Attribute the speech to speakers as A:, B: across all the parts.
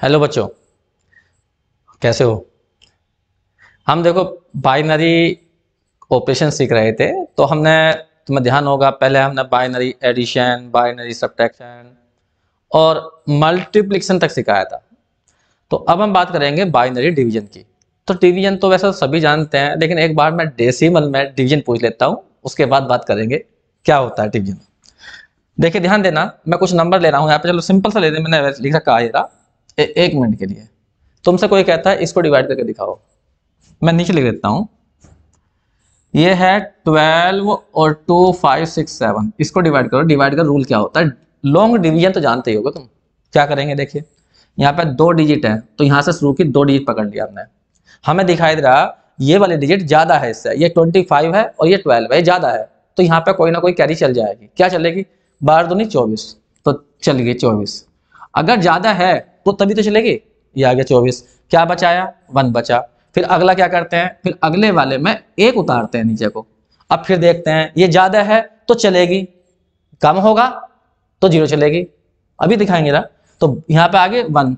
A: Hello बच्चों, कैसे हो। हम देखो बाइनरी ऑपरेशन सीख रहे थे। तो हमने, तुम्हें ध्यान होगा, पहले हमने बाइनरी एडिशन, बाइनरी सब्ट्रैक्शन और मल्टीप्लिकेशन तक सिखाया था। तो अब हम बात करेंगे बाइनरी डिवीजन की। तो डिवीजन तो वैसे सभी जानते हैं, लेकिन एक बार मैं डेसिमल में डिवीजन पूछ लेता हूँ, उसके बाद बात करेंगे क्या होता है डिवीजन। देखिए ध्यान देना, मैं कुछ नंबर ले रहा हूँ यहाँ पे। चलो सिंपल सा ले लें, मैंने लिख रखा है एक मिनट के लिए। तुमसे कोई कहता है इसको डिवाइड करके दिखाओ, मैं नीचे लिख देता हूं। ये है 12 और 2 5 6 7, इसको डिवाइड करो। डिवाइड का रूल क्या होता है? लॉन्ग डिवीजन तो जानते ही होगे तुम। क्या करेंगे, देखिए यहाँ पे 2 डिजिट है, तो यहां से शुरू की 2 डिजिट पकड़ लिया हमने। हमें दिखाई दे रहा ये वाली डिजिट ज्यादा है इससे, ये 25 है और ये 12 है, ज्यादा है। तो यहाँ पे कोई ना कोई कैरी चल जाएगी। क्या चलेगी? 12 दूनी 24, तो चल गई 24। अगर ज्यादा है तो तभी तो चलेगी। ये आ गया 24, क्या बचाया? 1 बचा। फिर अगला क्या करते हैं, फिर अगले वाले में 1 उतारते हैं नीचे को। अब फिर देखते हैं ये ज्यादा है तो चलेगी, कम होगा तो 0 चलेगी। अभी दिखाएंगे ना। तो यहाँ पे आगे 1,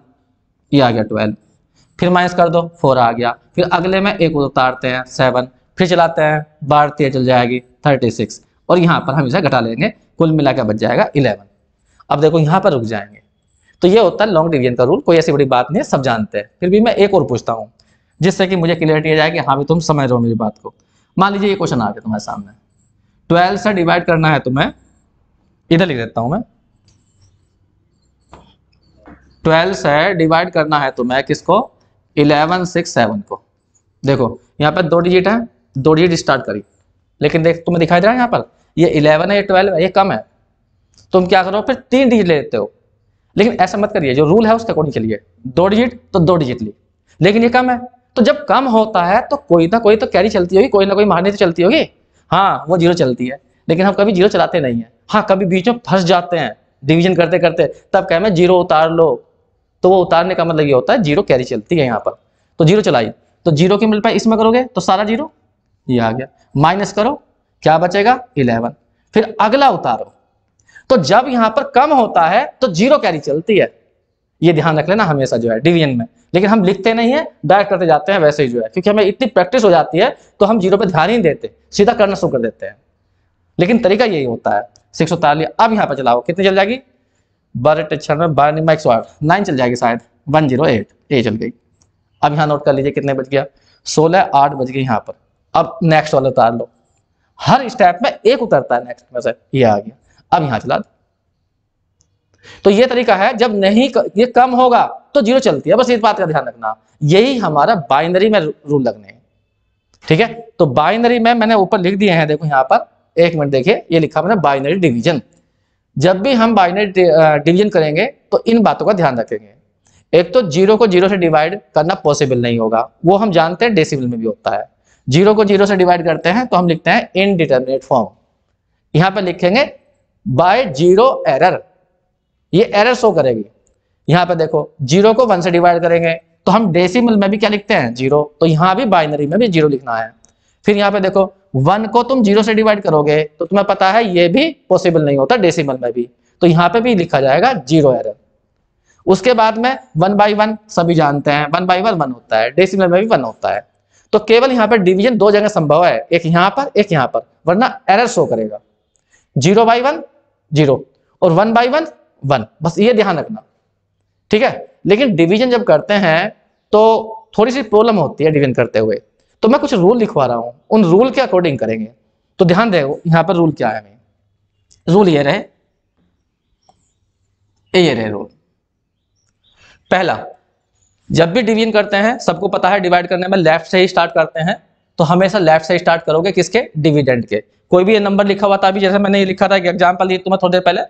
A: ये आ गया 12, फिर माइनस कर दो 4 आ गया। फिर अगले में 1 उतारते हैं 7, फिर चलाते हैं 12 चल जाएगी 36, और यहाँ पर हम इसे घटा लेंगे, कुल मिला के बच जाएगा 11। अब देखो यहाँ पर रुक जाएंगे। तो ये होता है लॉन्ग डिवीजन का रूल, कोई ऐसी बड़ी बात नहीं है, सब जानते हैं। फिर भी मैं एक और पूछता हूँ जिससे कि मुझे क्लियरिटी आ जाए कि हाँ भी तुम समझ रहे हो मेरी बात को। मान लीजिए ये क्वेश्चन आ गया तुम्हारे सामने, 12 से डिवाइड करना है तुम्हें। इधर लिख देता हूं मैं, 12 से डिवाइड करना है तुम्हें किसको? 11 6 7 को। देखो यहाँ पर 2 डिजिट है, 2 डिजिट स्टार्ट करी, लेकिन देख तुम्हें दिखाई दे रहा है यहाँ पर ये 11 है, ये 12 है, ये कम है। तुम क्या करो, फिर 3 डिजिट ले लेते हो। लेकिन ऐसा मत करिए, जो रूल है उसके अकॉर्डिंग चलिए। 2 डिजिट तो 2 डिजिट ली, लेकिन ये कम है। तो जब कम होता है तो कोई ना कोई तो कैरी चलती होगी, कोई ना कोई मारने तो चलती होगी। हाँ वो 0 चलती है, लेकिन हम कभी 0 चलाते नहीं है। हाँ कभी बीच में फंस जाते हैं डिवीजन करते करते, तब कह मैं 0 उतार लो। तो वो उतारने का मतलब ये होता है 0 कैरी चलती है यहाँ पर। तो 0 चलाई, तो 0 की मल्टीप्लाई इसमें करोगे तो सारा 0 ये आ गया। माइनस करो, क्या बचेगा? 11। फिर अगला उतारो, तो जब यहां पर कम होता है तो 0 कैरी चलती है। ये ध्यान रख लेना हमेशा जो है डिवीजन में। लेकिन हम लिखते नहीं है, डायरेक्ट करते जाते हैं वैसे ही जो है, क्योंकि हमें इतनी प्रैक्टिस हो जाती है तो हम 0 पे ध्यान ही नहीं देते, सीधा करना शुरू कर देते हैं। लेकिन तरीका यही होता है। 6 उतार लिया, अब यहाँ पर चलाओ, कितनी चल जाएगी? 12 6 12 108, 9 चल जाएगी शायद, 108, ये चल गई। अब यहाँ नोट कर लीजिए कितने बच गया? 16 8 बच गई यहाँ पर। अब नेक्स्ट वाला उतार लो, हर स्टेप में 1 उतरता है नेक्स्ट में से, ये आ गया। अब यहाँ चला दो। तो ये तरीका है, जब नहीं ये कम होगा तो 0 चलती है, बस इस बात का ध्यान रखना। यही हमारा बाइनरी में रूल लगने हैं, ठीक है। तो बाइनरी में मैंने ऊपर लिख दिए हैं, देखो यहाँ पर, एक मिनट देखिए, ये लिखा मैंने बाइनरी डिवीजन। जब भी हम बाइनरी डिवीजन करेंगे तो इन बातों का ध्यान रखेंगे। एक तो 0 को 0 से डिवाइड करना पॉसिबल नहीं होगा, वो हम जानते हैं डेसिमल में भी होता है। 0 को 0 से डिवाइड करते हैं तो हम लिखते हैं इनडिटरमिनेट फॉर्म। यहां पर लिखेंगे बाय 0 एरर, ये एरर शो करेगी। यहां पे देखो 0 को 1 से डिवाइड करेंगे तो हम डेसिमल में भी क्या लिखते हैं? 0। तो यहां भी बाइनरी में भी 0 लिखना है। फिर यहाँ पे देखो 1 को तुम 0 से डिवाइड करोगे तो तुम्हें पता है ये भी पॉसिबल नहीं होता डेसिमल में भी, तो यहाँ पे भी लिखा जाएगा 0 एरर। उसके बाद में 1 by 1 सभी जानते हैं, 1 by 1 1 होता है, डेसिमल में भी 1 होता है। तो केवल यहाँ पर डिवीजन 2 जगह संभव है, एक यहाँ पर एक यहाँ पर, वरना एरर शो करेगा। 0 by 1 0 और 1 by 1 1, बस ये ध्यान रखना, ठीक है। लेकिन डिवीजन जब करते हैं तो थोड़ी सी प्रॉब्लम होती है डिवीजन करते हुए, तो मैं कुछ रूल लिखवा रहा हूं, उन रूल के अकॉर्डिंग करेंगे। तो ध्यान दे यहां पर रूल क्या है। रूल ये रहे, ये रहे रूल। पहला, जब भी डिवीजन करते हैं, सबको पता है डिवाइड करने में लेफ्ट से ही स्टार्ट करते हैं, तो हमेशा लेफ्ट से स्टार्ट करोगे, किसके? डिविडेंड के। कोई भी ये नंबर लिखा हुआ था अभी, जैसे मैंने ये लिखा था, एग्जांपल दी तुम्हें थोड़ी देर पहले,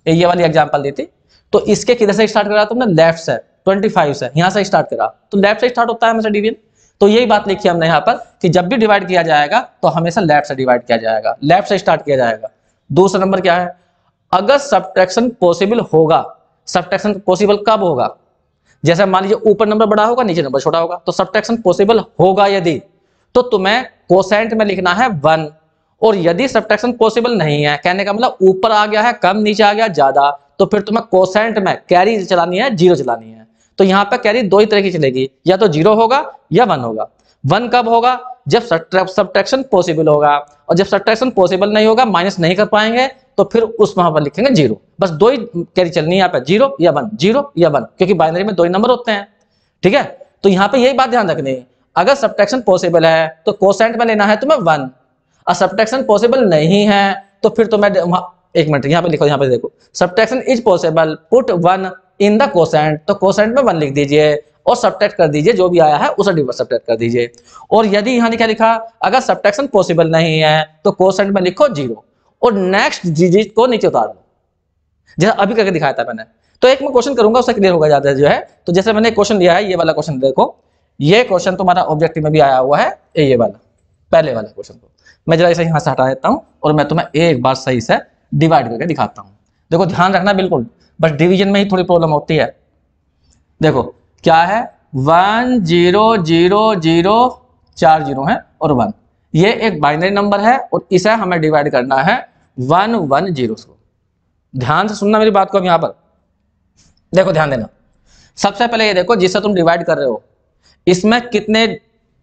A: ये वाली एग्जांपल दी थी। तो इसके किधर से स्टार्ट करा तुमने? लेफ्ट से, 25 से, यहां से स्टार्ट करा, तो लेफ्ट से स्टार्ट होता है हमेशा डिवीजन। तो यही बात लिखी हमने यहाँ पर कि जब भी डिवाइड किया जाएगा तो हमेशा लेफ्ट से डिवाइड किया जाएगा, लेफ्ट से स्टार्ट किया जाएगा। दूसरा नंबर क्या है? अगर सब्ट्रैक्शन पॉसिबल होगा, सब्ट्रैक्शन पॉसिबल कब होगा? जैसे मान लीजिए ऊपर नंबर बड़ा होगा, नीचे नंबर छोटा होगा, तो सब्ट्रैक्शन पॉसिबल होगा यदि, तो तुम्हें कोसेंट में लिखना है 1। और यदि सब्ट्रैक्शन पॉसिबल नहीं है, कहने का मतलब ऊपर आ गया है कम, नीचे आ गया ज्यादा, तो फिर तुम्हें कोसेंट में कैरी चलानी है, 0 चलानी है। तो यहाँ पे कैरी दो ही तरह की चलेगी, या तो 0 होगा या 1 होगा। 1 कब होगा? जब सब्ट्रैक्शन पॉसिबल होगा, और जब सब्ट्रैक्शन पॉसिबल नहीं होगा, माइनस नहीं कर पाएंगे, तो फिर उस वहां पर लिखेंगे 0। बस दो ही कैरी चलनी है यहाँ पे, 0 या 1, 0 या 1, क्योंकि बाइनरी में दो ही नंबर होते हैं। ठीक है, तो यहाँ पे यही बात ध्यान रखनी है, अगर सब्ट्रैक्शन पॉसिबल है तो कोसेंट में लेना है तुम्हें 1, और सब्ट्रैक्शन पॉसिबल नहीं है तो फिर तुम्हें एक मिनट यहाँ पे लिखो, यहाँ पे देखो, subtraction is possible, put 1 in the quotient, तो कोसेंट में 1 लिख दीजिए और सब्ट्रैक्ट कर दीजिए, जो भी आया है उसे डिवाइड सब्ट्रैक्ट कर दीजिए। और यदि यहाँ क्या लिखा, अगर सब्ट्रैक्शन पॉसिबल नहीं है तो कोसेंट में लिखो 0 और नेक्स्ट डिजिट को नीचे उतार दो, जैसा अभी करके दिखाया था मैंने। तो एक मैं क्वेश्चन करूंगा, उससे क्लियर होगा ज्यादा जो है। तो जैसे मैंने क्वेश्चन लिया है, ये वाला क्वेश्चन देखो, ये क्वेश्चन तुम्हारा ऑब्जेक्टिव में भी आया हुआ है, ये वाला पहले वाले क्वेश्चन को मैं जरा इसे यहाँ से हटा देता हूँ और मैं तुम्हें एक बार सही से डिवाइड करके दिखाता हूँ। देखो ध्यान रखना बिल्कुल, बस डिवीजन में ही थोड़ी प्रॉब्लम होती है। देखो क्या है, 1 0 0 0 4 0 है और 1, ये एक बाइनरी नंबर है और इसे हमें डिवाइड करना है 1 1 0 को। ध्यान से सुनना मेरी बात को। अब यहाँ पर देखो ध्यान देना, सबसे पहले ये देखो जिससे तुम डिवाइड कर रहे हो इसमें कितने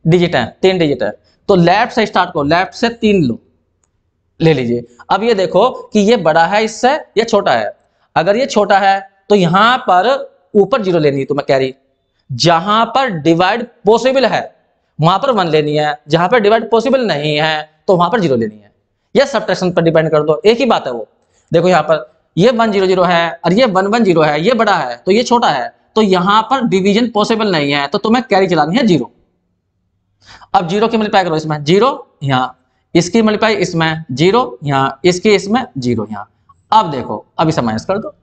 A: डिजिट हैं, 3 डिजिट है, तो लेफ्ट से स्टार्ट करो, लेफ्ट से 3 लो, ले लीजिए। अब ये देखो कि ये बड़ा है इससे, ये छोटा है। अगर ये छोटा है तो यहां पर ऊपर 0 लेनी है तुम्हें कैरी, जहां पर डिवाइड पॉसिबल है वहां पर 1 लेनी है, जहां पर डिवाइड पॉसिबल नहीं है तो वहां पर 0 लेनी है। यह सब्ट्रैक्शन पर डिपेंड कर दो, एक ही बात है वो। देखो यहाँ पर ये 1 0 0 है और ये 1 1 0 है, ये बड़ा है तो ये छोटा है, तो यहां पर डिवीजन पॉसिबल नहीं है, तो तुम्हें कैरी चलानी है 0। अब 0 की मल्टीप्लाई करो, इसमें 0 यहाँ, इसकी मल्टीप्लाई इसमें 0 यहाँ, इसकी इसमें 0 यहाँ। अब देखो, अब इसे माइनस कर दो,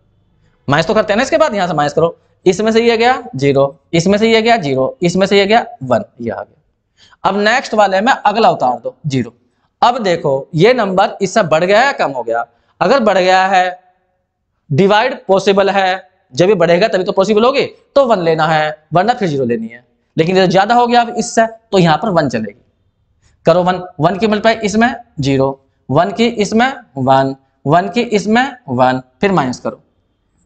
A: माइनस तो करते हैं ना, इसके बाद यहां से माइनस करो, इसमें से ये गया 0, इसमें से ये गया 0, इसमें से ये गया 1, ये आ गया। अब नेक्स्ट वाले में अगला उतार दो 0। अब देखो ये नंबर इससे बढ़ गया है कम हो गया? अगर बढ़ गया है, डिवाइड पॉसिबल है, जब ये बढ़ेगा तभी तो पॉसिबल होगी, तो 1 लेना है, वरना फिर 0 लेनी है। लेकिन ये ज्यादा हो गया अब इससे, तो यहां पर 1 चलेगी। करो 1, 1 की मल्टीप्लाई इसमें 0, 1 की इसमें 1, 1 की इसमें 1, फिर माइनस करो।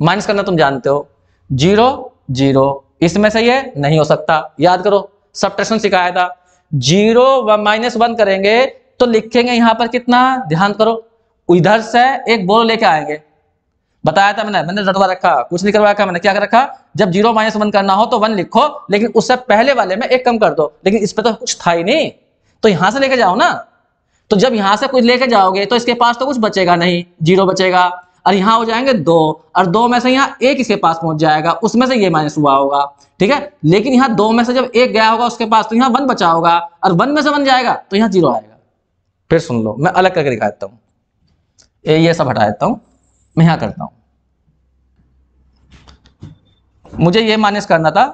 A: माइनस करना तुम जानते हो, 0 0, इसमें से ये नहीं हो सकता, याद करो सब्ट्रैक्शन सिखाया था। 0 -1 करेंगे तो लिखेंगे यहां पर कितना, ध्यान करो, इधर से एक बोरो लेके आएंगे, बताया था मैंने रटवा रखा, कुछ नहीं करवा रखा मैंने। क्या कर रखा, जब 0 -1 करना हो तो 1 लिखो, लेकिन उससे पहले वाले में 1 कम कर दो। लेकिन इस पे तो कुछ था ही नहीं, तो यहां से लेके जाओ ना। तो जब यहां से कुछ लेके जाओगे तो इसके पास तो कुछ बचेगा नहीं, 0 बचेगा, और यहां हो जाएंगे 2, और 2 में से यहाँ 1 इसके पास पहुंच जाएगा, उसमें से ये माइनस हुआ होगा, ठीक है। लेकिन यहाँ 2 में से जब 1 गया होगा उसके पास, तो यहाँ 1 बचा होगा, और 1 में से 1 जाएगा तो यहाँ 0 आएगा। फिर सुन लो, मैं अलग करके दिखा देता हूँ, ये सब हटा देता हूँ, मैं यहाँ करता हूँ। मुझे ये माइनस करना था,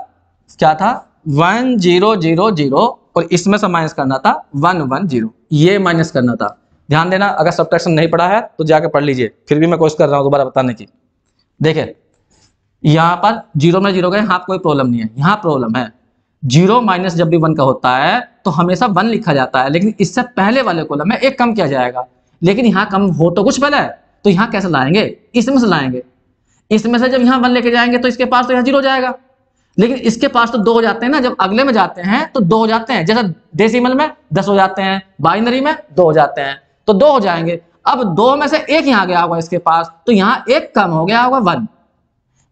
A: क्या था, 1 0 0 0, और इसमें से माइनस करना था 1 1 0, ये माइनस करना था। ध्यान देना, अगर सब्ट्रैक्शन नहीं पढ़ा है तो जाके पढ़ लीजिए, फिर भी मैं कोशिश कर रहा हूं दोबारा बताने की। देखिए यहां पर 0 में 0 गए, यहाँ कोई प्रॉब्लम नहीं है, यहाँ प्रॉब्लम है 0 माइनस जब भी 1 का होता है तो हमेशा 1 लिखा जाता है, लेकिन इससे पहले वाले कॉलम में 1 कम किया जाएगा। लेकिन यहाँ कम हो तो कुछ पहले है, तो यहाँ कैसे लाएंगे, इसमें से लाएंगे। इसमें से जब यहाँ 1 लेके जाएंगे तो इसके पास तो यहाँ 0 जाएगा, लेकिन इसके पास तो 2 हो जाते हैं ना, जब अगले में जाते हैं तो 2 हो जाते हैं, जैसे डेसिमल में 10 हो जाते हैं, बाइनरी में 2 हो जाते हैं, तो 2 हो जाएंगे। अब 2 में से 1 यहाँ गया होगा इसके पास, तो यहाँ 1 कम हो गया होगा 1।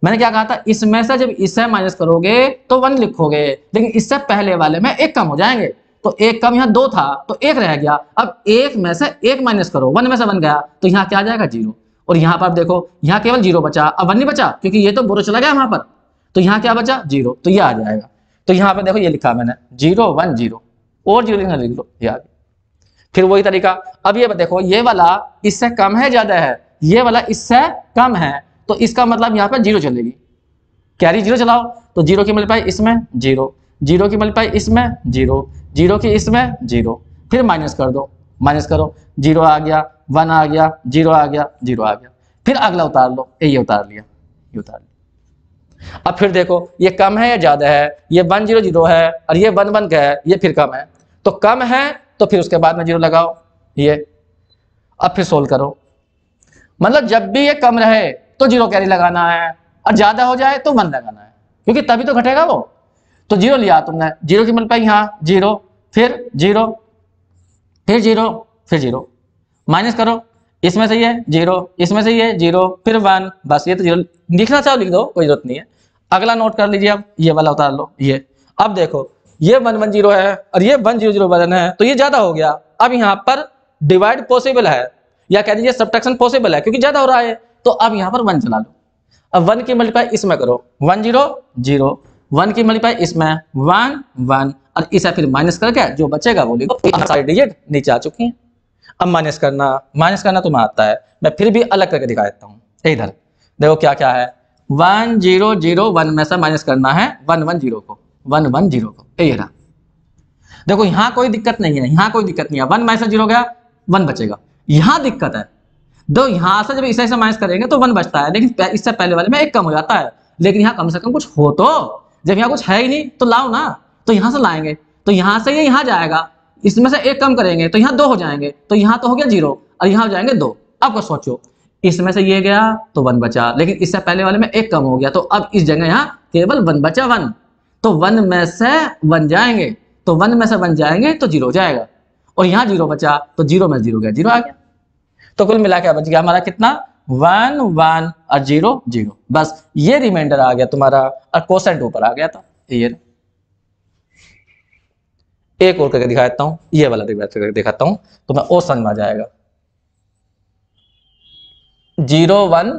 A: मैंने क्या कहा था, इसमें से जब इससे माइनस करोगे तो 1 लिखोगे, लेकिन इससे पहले वाले में 1 कम हो जाएंगे, तो 1 कम यहाँ 2 था तो 1 रह गया। अब 1 में से 1 माइनस करो, 1 में से 1 गया तो यहाँ क्या आ जाएगा 0, और यहाँ पर देखो यहाँ केवल 0 बचा, अब 1 नहीं बचा क्योंकि ये तो बोरो चला गया वहां पर, तो यहाँ क्या बचा 0, तो ये आ जाएगा। तो यहाँ पर देखो ये लिखा मैंने 0 1 0, और 0 लिखना, लिख लो, ये आ गया। फिर वही तरीका, अब ये देखो ये वाला इससे कम है ज्यादा है, ये वाला इससे कम है, तो इसका मतलब यहाँ पर 0 चलेगी, कैरी 0 चलाओ, तो 0 की मल्टीप्लाई इसमें 0, 0 की मल्टीप्लाई इसमें 0, 0 की इसमें 0, फिर माइनस कर दो, माइनस करो, 0 आ गया, 1 आ गया, 0 आ गया, 0 आ गया, फिर अगला उतार लो, ये उतार लिया, ये उतार लिया। अब फिर देखो ये कम है या ज्यादा है, ये 1 0 0 है और ये 1 1 का है, ये फिर कम है, तो कम है तो फिर उसके बाद में 0 लगाओ, ये। अब फिर सोल्व करो, मतलब जब भी ये कम रहे तो 0 कैरी लगाना है, और ज्यादा हो जाए तो 1 लगाना है। क्योंकि तभी तो घटेगा वो। तो 0 लिया तुमने, 0 की मल्टीप्लाई यहाँ 0, फिर 0, फिर 0, फिर 0, माइनस करो, इसमें से ये 0, इसमें से ये 0, फिर 1, बस ये तो 0 लिखना चाहो लिख दो, कोई जरूरत नहीं है। अगला नोट कर लीजिए, अब ये वाला उतार लो। ये अब देखो ये 1 1 0 है और ये 1 0 0 1 है, तो ये ज्यादा हो गया। अब यहाँ पर डिवाइड पॉसिबल है या कह दीजिए सब्ट्रैक्शन पॉसिबल है, क्योंकि ज्यादा हो रहा है। तो अब यहाँ पर 1 चला लो। अब 1 की मल्टीप्लाई इसमें करो, 1 0 0, 1 की मल्टीप्लाई इसमें 1 1, और इसे फिर माइनस करके जो बचेगा वो लिखो। सारी डिजिट नीचे आ चुकी हैं। अब माइनस करना तुम्हें आता है, मैं फिर भी अलग करके दिखा देता हूँ। इधर देखो क्या क्या है, 1 0 0 1 में से माइनस करना है 1 1 0 को, 1 1 0 को, ये रहा। देखो यहाँ कोई दिक्कत नहीं है, यहाँ कोई दिक्कत नहीं है, 1 माइनस 0 गया 1 बचेगा। यहाँ दिक्कत है, दो यहाँ से जब इसे माइनस करेंगे तो 1 बचता है, लेकिन इससे पहले वाले में 1 कम हो जाता है। लेकिन यहाँ कम से कम कुछ हो, तो जब यहाँ कुछ है ही नहीं तो लाओ ना, तो यहाँ से लाएंगे, तो यहाँ से ये यहाँ जाएगा, इसमें से 1 कम करेंगे तो यहाँ 2 हो जाएंगे, तो यहाँ तो हो गया 0 और यहाँ हो जाएंगे 2। अब कुछ सोचो, इसमें से ये गया तो 1 बचा, लेकिन इससे पहले वाले में 1 कम हो गया, तो अब इस जगह यहाँ केवल 1 बचा, 1, तो 1 में से 1 जाएंगे, तो 1 में से 1 जाएंगे तो 0 हो जाएगा, और यहाँ 0 बचा तो 0 में 0 गया, 0 आ गया। तो कुल मिला के बच गया हमारा कितना, 1 1 और 0 0, बस ये रिमाइंडर आ गया तुम्हारा, और कोसेंट ऊपर आ गया था। ये एक और करके दिखा देता हूं, ये वाला करके दिखाता हूं तो मैं और समझ में आ जाएगा। 0 1,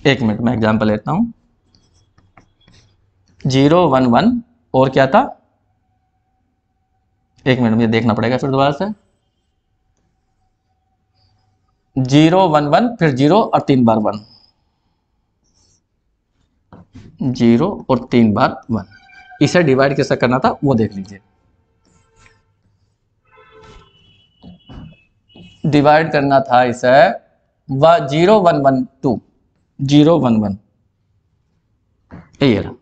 A: एक मिनट में एग्जांपल लेता हूं, 0 1 1 और क्या था, एक मिनट मुझे देखना पड़ेगा फिर दोबारा से, 0 1 1 फिर 0 और 3 बार 1, 0 और 3 बार 1, इसे डिवाइड कैसे करना था वो देख लीजिए। डिवाइड करना था इसे 0 1 1 2, 0 1 1, ये रहा।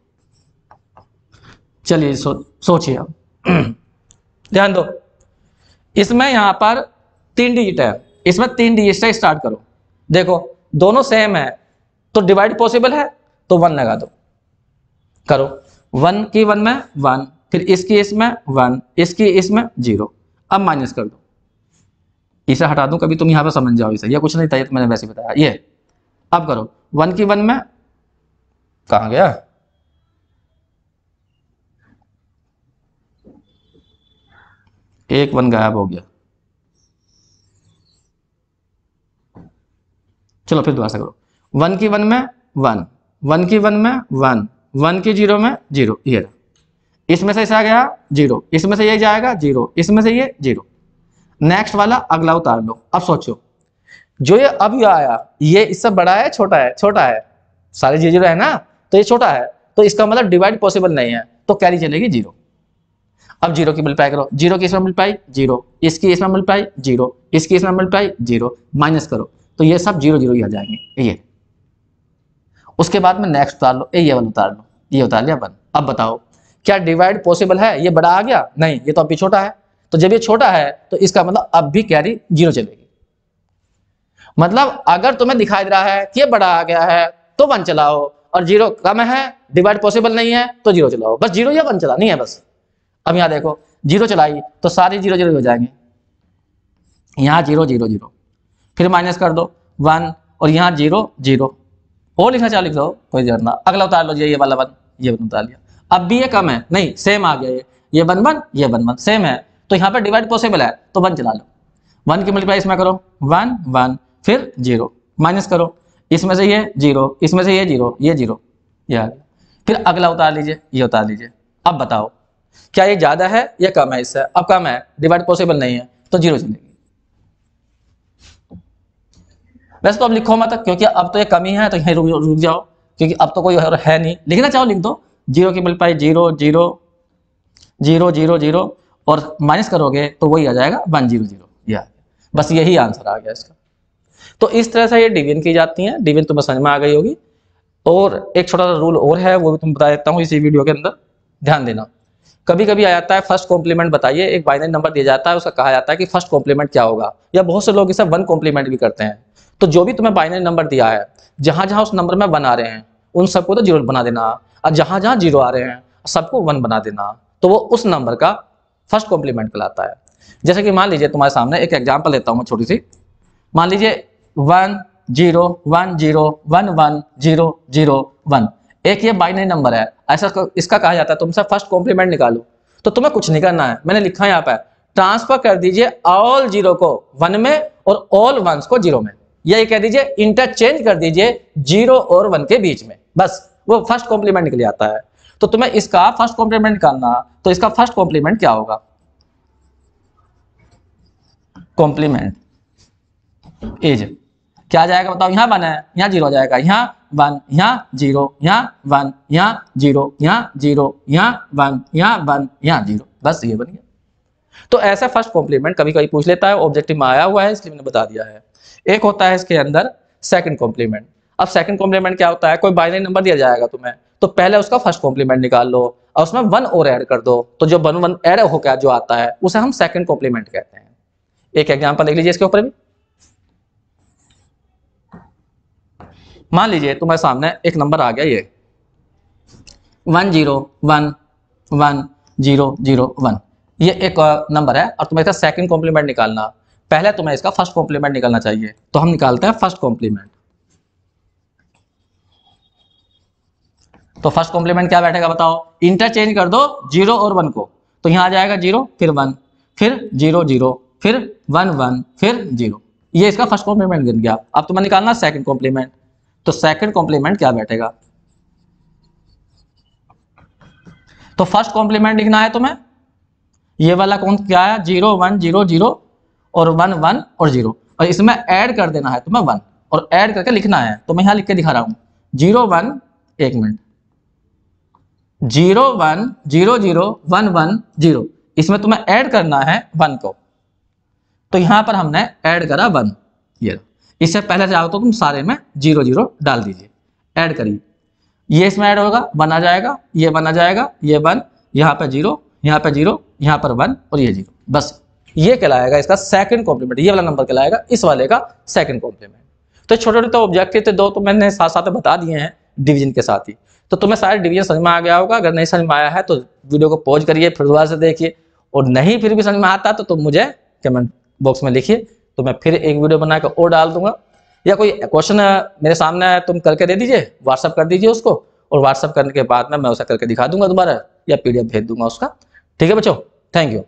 A: चलिए सोचिए अब ध्यान दो, इसमें यहां पर 3 डिजिट है, इसमें 3 डिजिट से स्टार्ट करो। देखो दोनों सेम है तो डिवाइड पॉसिबल है, तो 1 लगा दो, करो 1 की 1 में 1, फिर इसकी इसमें 1, इसकी इसमें 0। अब माइनस कर दो, इसे हटा दूं, कभी तुम यहां पर समझ जाओ इसे, ये कुछ नहीं था, ये तो मैंने वैसे बताया। ये अब करो 1 की 1 में, कहां गया, एक 1 गायब हो गया। चलो फिर दोबारा से करो, 1 की 1 में 1, 1 की 1 में 1, 1 की 0 में 0, ये रहा। इसमें से ऐसा गया 0, इसमें से ये जाएगा 0, इसमें से ये 0। नेक्स्ट वाला अगला उतार लो। अब सोचो जो ये अब आया ये इससे बड़ा है छोटा है, छोटा है, सारे 0 है ना, तो ये छोटा है, तो इसका मतलब डिवाइड पॉसिबल नहीं है, तो कैरी चलेगी 0। अब 0 की मल्टीप्लाई करो, 0 की इसमें मल्टीप्लाई 0, इसकी इसमें मल्टीप्लाई 0, इसकी इसमें मल्टीप्लाई 0, माइनस करो तो ये सब 0 0 ही आ जाएंगे। ये उसके बाद में नेक्स्ट उतार लो, ये वाला उतार लो, ये उतार लिया 1। अब बताओ क्या डिवाइड पॉसिबल है, ये बड़ा आ गया, नहीं ये तो अभी छोटा है, तो जब ये छोटा है तो इसका मतलब अब भी कैरी 0 चलेगी। मतलब अगर तुम्हें दिखाई दे रहा है कि ये बड़ा आ गया है तो 1 चलाओ, और 0 कम है डिवाइड पॉसिबल नहीं है तो 0 चलाओ, बस 0 या 1 चलानी है बस। अब यहाँ देखो 0 चलाई तो सारे 0 0 हो जाएंगे, यहाँ 0 0 0, फिर माइनस कर दो 1, और यहाँ 0 0, और लिखना चाहे लिख दो, कोई जरूरत ना। अगला उतार लो, ये वाला 1, ये उतार लिया। अब भी ये कम है, नहीं सेम आ गया, ये 1 1, ये 1 1 सेम है, तो यहाँ पर डिवाइड पॉसिबल है तो 1 चला लो। 1 की मल्टीप्लाई इसमें करो 1 1, फिर 0, माइनस करो, इसमें से ये 0, इसमें से ये 0, ये 0, ये आ गया। फिर अगला उतार लीजिए, ये उतार लीजिए। अब बताओ क्या ये ज्यादा है या कम है इससे, अब कम है, डिवाइड पॉसिबल नहीं है तो 0 चलेगी। वैसे तो अब लिखो मत, क्योंकि अब तो ये कम ही है, तो यहीं रुक जाओ, क्योंकि अब तो कोई और है नहीं। लिखना चाहो लिख दो, 0 की मल्टीप्लाई 0 0 0 0 0, और माइनस करोगे तो वही आ जाएगा 1 0 0, ये बस यही आंसर आ गया इसका। तो इस तरह से ये डिवीजन की जाती है, डिवीजन तुम्हें समझ में आ गई होगी। और एक छोटा सा रूल और है, वो भी तुम बता देता हूँ इसी वीडियो के अंदर, ध्यान देना। कभी कभी आ जाता है फर्स्ट कॉम्प्लीमेंट बताइए, एक बाइनरी नंबर दिया जाता है, उसका कहा जाता है कि फर्स्ट कॉम्प्लीमेंट क्या होगा, या बहुत से लोग इसे 1 कॉम्प्लीमेंट भी करते हैं। तो जो भी तुम्हें बाइनरी नंबर दिया है, जहां जहां उस नंबर में 1 आ रहे हैं उन सबको तो 0 बना देना, और जहां जहां 0 आ रहे हैं सबको 1 बना देना, तो वो उस नंबर का फर्स्ट कॉम्प्लीमेंट कहलाता है। जैसे कि मान लीजिए तुम्हारे सामने एक एग्जांपल लेता हूं मैं छोटी सी। मान लीजिए 1 0 1 0 1 1 0 0 1, एक ये बाइनरी नंबर है, ऐसा इसका कहा जाता है तुमसे फर्स्ट कॉम्प्लीमेंट निकालो। तो तुम्हें कुछ नहीं करना है, मैंने लिखा है यहाँ पे ट्रांसफर कर दीजिए ऑल 0 को 1 में और ऑल 1s को 0 में, यही कह दीजिए इंटरचेंज कर दीजिए 0 और 1 के बीच में, बस वो फर्स्ट कॉम्प्लीमेंट निकल जाता है। तो तुम्हें इसका फर्स्ट कॉम्प्लीमेंट निकालना, तो इसका फर्स्ट कॉम्प्लीमेंट क्या होगा, कॉम्प्लीमेंट इज क्या आ जाएगा बताओ, यहाँ 1 है, यहाँ 0 आ जाएगा, यहाँ 1 यहाँ 0 यहाँ 1 यहाँ 0 यहाँ 0 यहाँ 1 यहाँ 1 यहाँ 0, बस ये बन गया। तो ऐसा फर्स्ट कॉम्प्लीमेंट कभी कभी पूछ लेता है, ऑब्जेक्टिव में आया हुआ है इसलिए मैंने बता दिया है। एक होता है इसके अंदर सेकंड कॉम्प्लीमेंट। अब सेकंड कॉम्प्लीमेंट क्या होता है, कोई बाइनरी नंबर दिया जाएगा तुम्हें, तो पहले उसका फर्स्ट कॉम्प्लीमेंट निकाल लो और उसमें 1 और ऐड कर दो, तो जो 1 1 ऐड होकर जो आता है उसे हम सेकंड कॉम्प्लीमेंट कहते हैं। एक एग्जांपल देख लीजिए इसके ऊपर भी। मान लीजिए तुम्हारे सामने एक नंबर आ गया ये 1 0 1 1 0 0 1, ये एक नंबर है और तुम्हें इसका सेकंड कॉम्प्लीमेंट निकालना, पहले तुम्हें इसका फर्स्ट कॉम्प्लीमेंट निकालना चाहिए, तो हम निकालते हैं फर्स्ट कॉम्प्लीमेंट। तो फर्स्ट कॉम्प्लीमेंट क्या बैठेगा बताओ, इंटरचेंज कर दो 0 और 1 को, तो यहां आ जाएगा 0 फिर 1 फिर 0 0 फिर 1 1 फिर 0, ये इसका फर्स्ट कॉम्प्लीमेंट बन गया। अब तुम्हें निकालना सेकंड कॉम्प्लीमेंट, तो सेकंड कॉम्प्लीमेंट क्या बैठेगा, तो फर्स्ट कॉम्प्लीमेंट लिखना है तुम्हें, ये वाला कौन क्या है 0 1 0 0 और 1 1 और 0, और इसमें ऐड कर देना है तुम्हें 1 और ऐड करके लिखना है, तो मैं यहां लिख के दिखा रहा हूं 0 1 1 मिनट 0 1 0 0 1 1 0, इसमें तुम्हें ऐड करना है 1 को, तो यहां पर हमने ऐड करा 1, ये इससे पहले चाहो तो तुम सारे में 0 0 डाल दीजिए, ऐड करिए, ये इसमें ऐड होगा 1 आ जाएगा, ये 1 आ जाएगा, ये 1 यहाँ पे 0 यहाँ पे 0 यहाँ पर 1 और ये 0, बस ये कहलाएगा इसका सेकंड कॉम्प्लीमेंट, ये वाला नंबर कहलाएगा इस वाले का सेकंड कॉम्प्लीमेंट। तो छोटे छोटे तो ऑब्जेक्टिव थे 2 तो मैंने साथ साथ बता दिए हैं डिवीजन के साथ ही, तो तुम्हें सारे डिवीजन समझ में आ गया होगा। अगर नहीं समझ में आया है तो वीडियो को पॉज करिए फिर दोबारा से देखिए, और नहीं फिर भी समझ में आता तो तुम मुझे कमेंट बॉक्स में लिखिए, तो मैं फिर एक वीडियो बनाकर और डाल दूंगा, या कोई क्वेश्चन मेरे सामने तुम करके दे दीजिए, व्हाट्सअप कर दीजिए उसको, और व्हाट्सअप करने के बाद में मैं उसे करके दिखा दूंगा दोबारा या PDF भेज दूंगा उसका। ठीक है बच्चों, थैंक यू।